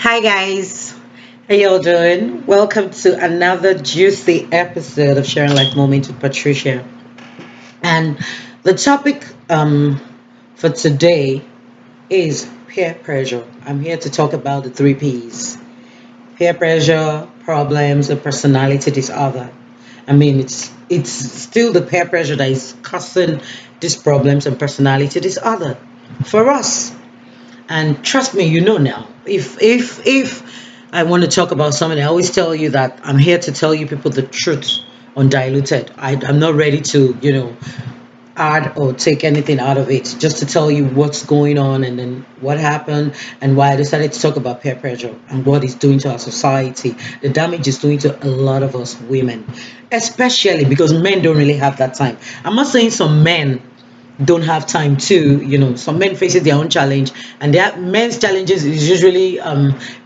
Hi guys, how y'all doing? Welcome to another juicy episode of Sharing Life Moment with Patricia. And the topic for today is peer pressure. I'm here to talk about the three P's: peer pressure, problems, and personality disorder. I mean, it's still the peer pressure that is causing these problems and personality disorder for us. And trust me, you know now. If I want to talk about something, I always tell you that I'm here to tell you people the truth, undiluted. I'm not ready to, add or take anything out of it. Just to tell you what's going on and then what happened and why I decided to talk about peer pressure and what it's doing to our society. The damage it's doing to a lot of us women, especially because men don't really have that time. I'm not saying some men don't have time too. Some men faces their own challenge, and their men's challenges is usually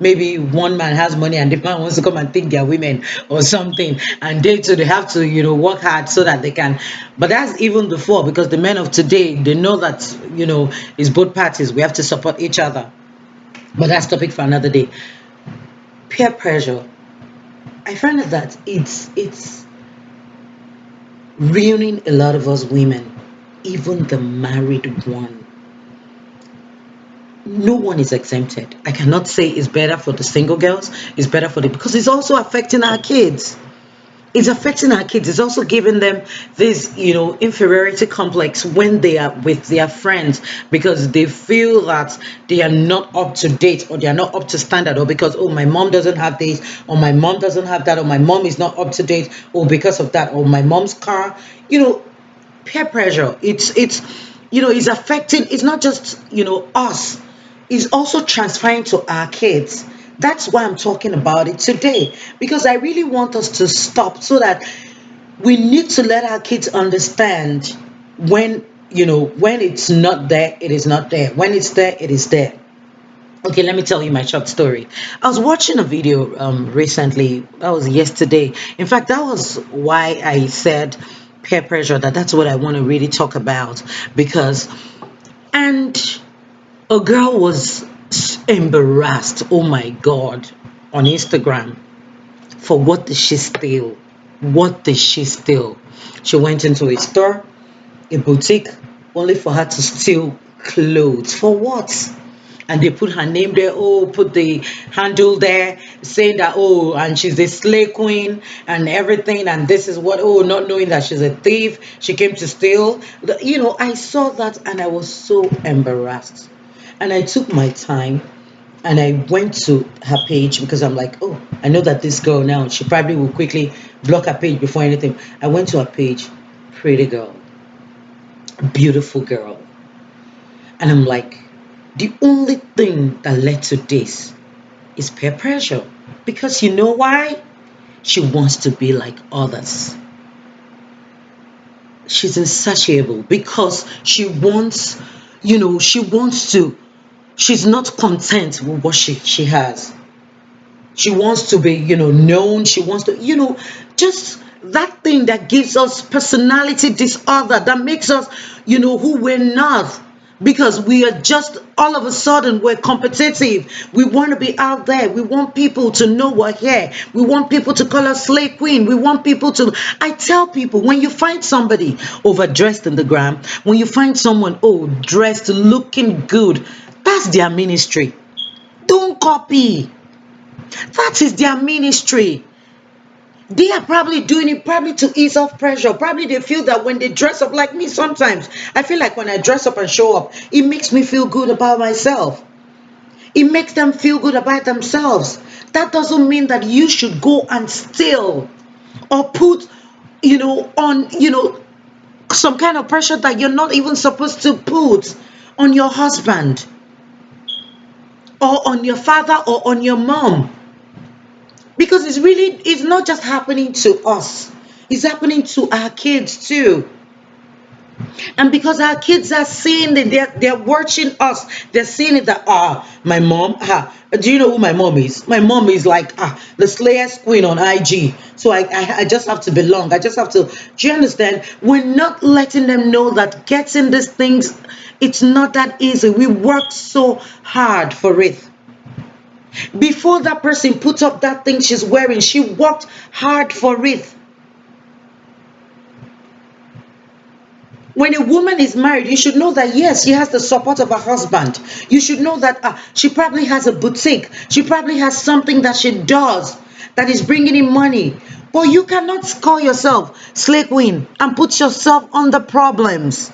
maybe one man has money and the man wants to come and take their women or something, and they too they have to work hard so that they can. But that's even before, because the men of today, they know that it's both parties, we have to support each other. But that's topic for another day. Peer pressure, I find that it's ruining a lot of us women, even the married one. No one is exempted. I cannot say it's better for the single girls, it's better for the, because it's also affecting our kids. It's affecting our kids. It's also giving them this, inferiority complex when they are with their friends, because they feel that they are not up to date, or they are not up to standard, or because, oh, my mom doesn't have this, or my mom doesn't have that, or my mom is not up to date, or because of that, or my mom's car. Peer pressure, it's affecting, it's not just us, it's also transferring to our kids. That's why I'm talking about it today, because I really want us to stop, so that we need to let our kids understand when when it's not there, it is not there. When it's there, it is there. Okay, let me tell you my short story. I was watching a video recently. That was yesterday. In fact, that was why I said peer pressure. That's what I want to really talk about, because and a girl was embarrassed. Oh my God, on Instagram for what did she steal? What did she steal? She went into a store, a boutique, only for her to steal clothes. For what? And they put her name there, oh, put the handle there, saying that, oh, and she's a slay queen and everything, and this is what, oh, not knowing that she's a thief, she came to steal. I saw that and I was so embarrassed. And I took my time and I went to her page, because I'm like, oh, I know that this girl now, she probably will quickly block her page before anything. I went to her page, pretty girl, beautiful girl. And I'm like, the only thing that led to this is peer pressure. Because you know why? She wants to be like others. She's insatiable because she wants to, she's not content with what she has. She wants to be, known. She wants to, just that thing that gives us personality disorder, that makes us, who we're not. Because we are just, all of a sudden, we're competitive. We want to be out there. We want people to know we're here. We want people to call us slay queen. We want people to, I tell people, when you find somebody overdressed in the gram, when you find someone, oh, dressed, looking good, that's their ministry. Don't copy. That is their ministry. They are probably doing it probably to ease off pressure. Probably they feel that when they dress up, like me sometimes, I feel like when I dress up and show up, it makes me feel good about myself. It makes them feel good about themselves. That doesn't mean that you should go and steal or put, on, some kind of pressure that you're not even supposed to put on your husband or on your father or on your mom. Because it's not just happening to us, it's happening to our kids too. And because our kids are seeing it, they're watching us, they're seeing it that, my mom, do you know who my mom is? My mom is like, the slayers queen on IG. So I just have to belong. I just have to, do you understand? We're not letting them know that getting these things, it's not that easy. We work so hard for it. Before that person put up that thing she's wearing, she worked hard for it. When a woman is married, you should know that yes, she has the support of her husband. You should know that she probably has a boutique. She probably has something that she does that is bringing in money. But you cannot call yourself slay queen and put yourself under problems.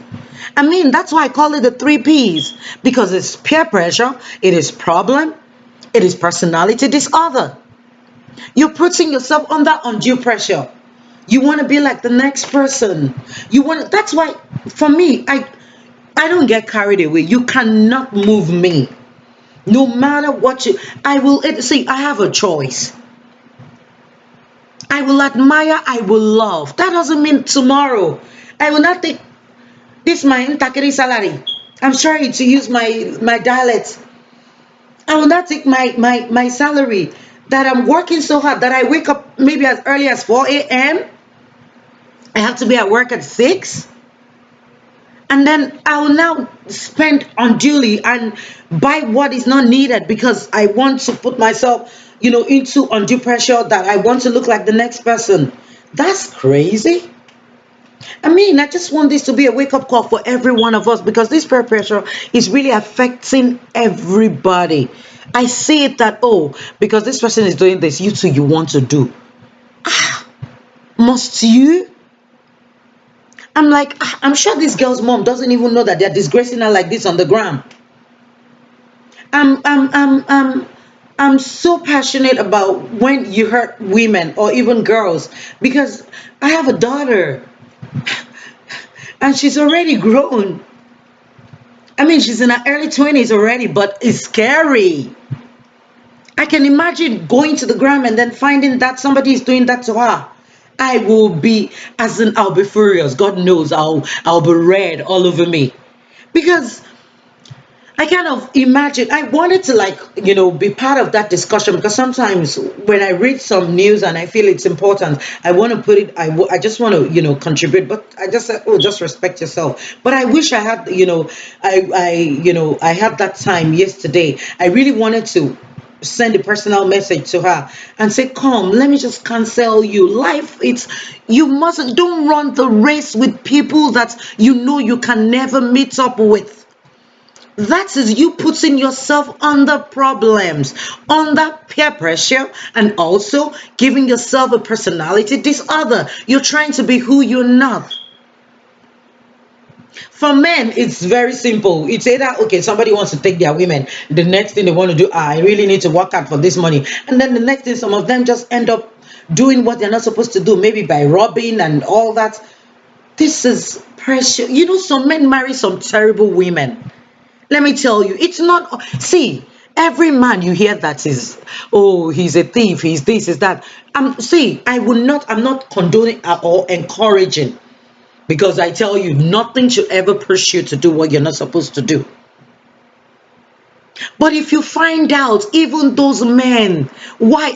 I mean, that's why I call it the three P's, because it's peer pressure, it is problem, it is personality disorder. You're putting yourself under undue pressure. You want to be like the next person. You want to, that's why for me, I don't get carried away. You cannot move me. No matter what you I will see, I have a choice. I will admire, I will love. That doesn't mean tomorrow I will not take this my intakiri salary. I'm sorry to use my dialect. I will not take my salary that I'm working so hard that I wake up maybe as early as 4 a.m. I have to be at work at 6. And then I will now spend unduly and buy what is not needed because I want to put myself, into undue pressure that I want to look like the next person. That's crazy. I mean, I just want this to be a wake up call for every one of us because this peer pressure is really affecting everybody. I see it that, oh, because this person is doing this, you too, you want to do. Must you? I'm like, I'm sure this girl's mom doesn't even know that they're disgracing her like this on the gram. I'm so passionate about when you hurt women or even girls because I have a daughter and she's already grown. I mean, she's in her early 20s already, but it's scary. I can imagine going to the gram and then finding that somebody is doing that to her. I will be, as in, I'll be furious. God knows, I'll be red all over me because I kind of imagine I wanted to be part of that discussion because sometimes when I read some news and I feel it's important, I want to put it. I just want to contribute, but I just said, oh, just respect yourself. But I wish I had I had that time yesterday. I really wanted to send a personal message to her and say, come, let me just cancel you. Life, it's you mustn't don't run the race with people that you can never meet up with. That is you putting yourself under problems, under peer pressure, and also giving yourself a personality disorder. You're trying to be who you're not. For men, it's very simple. It's either, okay, somebody wants to take their women. The next thing they want to do, I really need to work out for this money. And then the next thing, some of them just end up doing what they're not supposed to do, maybe by robbing and all that. This is pressure. Some men marry some terrible women. Let me tell you, it's not, see, every man you hear that is, oh, he's a thief, he's this, is that. I'm not condoning or encouraging. Because I tell you, nothing should ever push you to do what you're not supposed to do. But if you find out, even those men, why?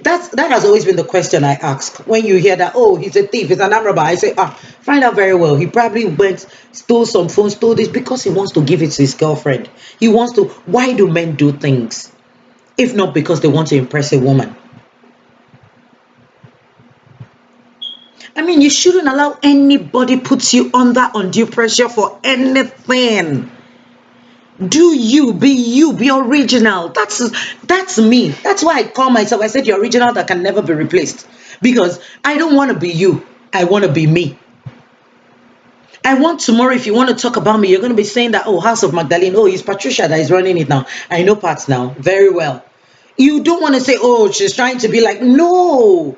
That has always been the question I ask. When you hear that, oh, he's a thief, he's an arm robber, I say, find out very well. He probably went, stole some phones, stole this because he wants to give it to his girlfriend. He wants to. Why do men do things? If not because they want to impress a woman. I mean, you shouldn't allow anybody put you under undue pressure for anything. Do you, be original. That's me. That's why I call myself, I said, the original that can never be replaced. Because I don't want to be you. I want to be me. I want tomorrow, if you want to talk about me, you're going to be saying that, oh, House of Magdalene, oh, it's Patricia that is running it now. I know parts now very well. You don't want to say, oh, she's trying to be like, no.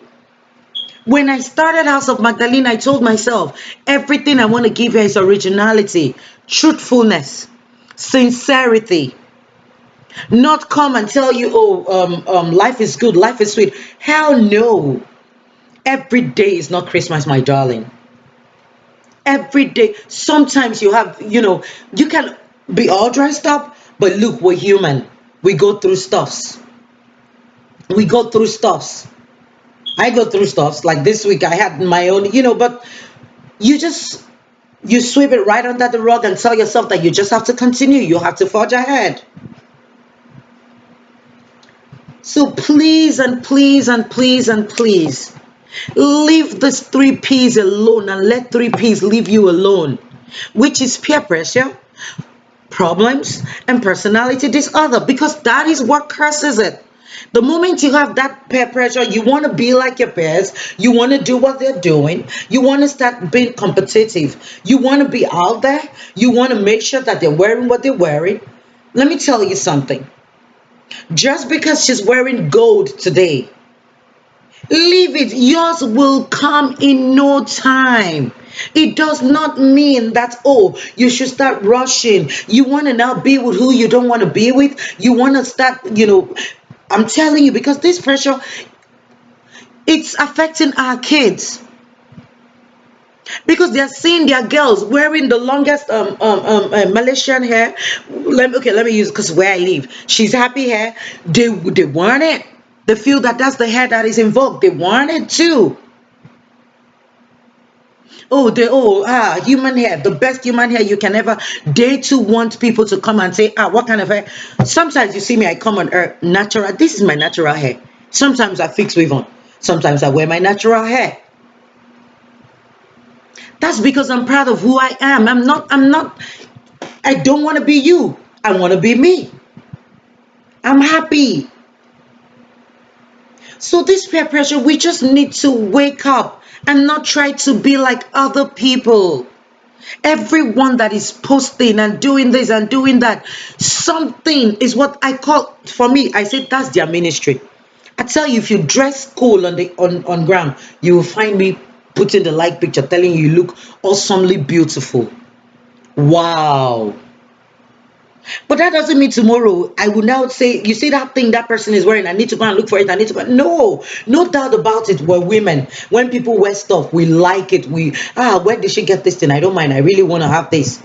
When I started House of Magdalene, I told myself, everything I want to give her is originality, truthfulness, sincerity. Not come and tell you, oh, life is good, life is sweet. Hell no. Every day is not Christmas, my darling. Every day. Sometimes you have, you can be all dressed up, but look, we're human. We go through stuffs. We go through stuffs. I go through stuff like this week. I had my own, but you sweep it right under the rug and tell yourself that you just have to continue. You have to forge ahead. So please and please and please and please leave this three P's alone and let three P's leave you alone, which is peer pressure, problems, and personality disorder, because that is what causes it. The moment you have that peer pressure, you want to be like your peers, you want to do what they're doing, you want to start being competitive, you want to be out there, you want to make sure that they're wearing what they're wearing. Let me tell you something. Just because she's wearing gold today, leave it. Yours will come in no time. It does not mean that, oh, you should start rushing. You want to now be with who you don't want to be with. You want to start, I'm telling you, because this pressure, it's affecting our kids. Because they're seeing their girls wearing the longest Malaysian hair. Let me use, because where I live, she's happy hair. They want it. They feel that that's the hair that is in vogue. They want it too. Human hair, the best human hair you can ever. They too want people to come and say, what kind of hair? Sometimes you see me, I come on natural. This is my natural hair. Sometimes I fix weave on. Sometimes I wear my natural hair. That's because I'm proud of who I am. I don't want to be you. I want to be me. I'm happy. So this peer pressure, we just need to wake up and not try to be like other people. Everyone that is posting and doing this and doing that, something is what I call, for me, I say that's their ministry. I tell you, if you dress cool on ground, you will find me putting the like picture, telling you look awesomely beautiful. Wow. But that doesn't mean tomorrow I will now say, you see that thing that person is wearing, I need to go and look for it. I need to go. No doubt about it. We're women. When people wear stuff, we like it. Where did she get this thing? I don't mind. I really want to have this.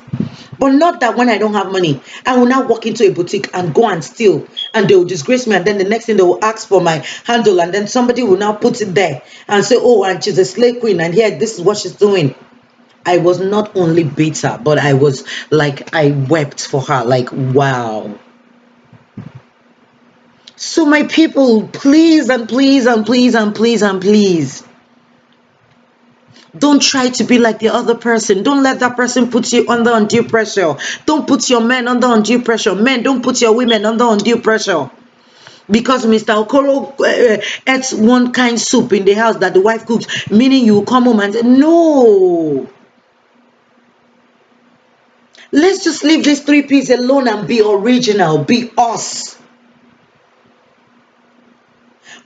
But not that when I don't have money, I will now walk into a boutique and go and steal, and they will disgrace me, and then the next thing they will ask for my handle, and then somebody will now put it there and say, oh, and she's a slave queen, and here, this is what she's doing. I was not only bitter, but I was like, I wept for her, like, wow. So my people, please and please and please and please and please, don't try to be like the other person. Don't let that person put you under undue pressure. Don't put your men under undue pressure. Men, don't put your women under undue pressure. Because Mr. Okoro eats one kind soup in the house that the wife cooks, meaning you come home and say, no. Let's just leave these three P's alone and be original, be us.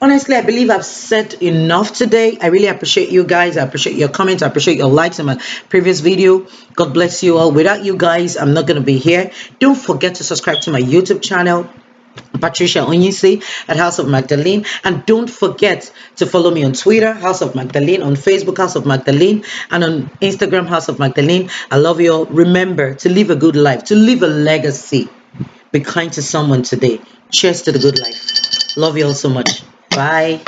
Honestly, I believe I've said enough today. I really appreciate you guys. I appreciate your comments. I appreciate your likes on my previous video. God bless you all. Without you guys, I'm not going to be here. Don't forget to subscribe to my YouTube channel, Patricia Onyisi at House of Magdalene, and don't forget to follow me on Twitter, House of Magdalene, on Facebook, House of Magdalene, and on Instagram, House of Magdalene. I love you all. Remember to live a good life, to leave a legacy. Be kind to someone today. Cheers to the good life. Love you all so much. Bye.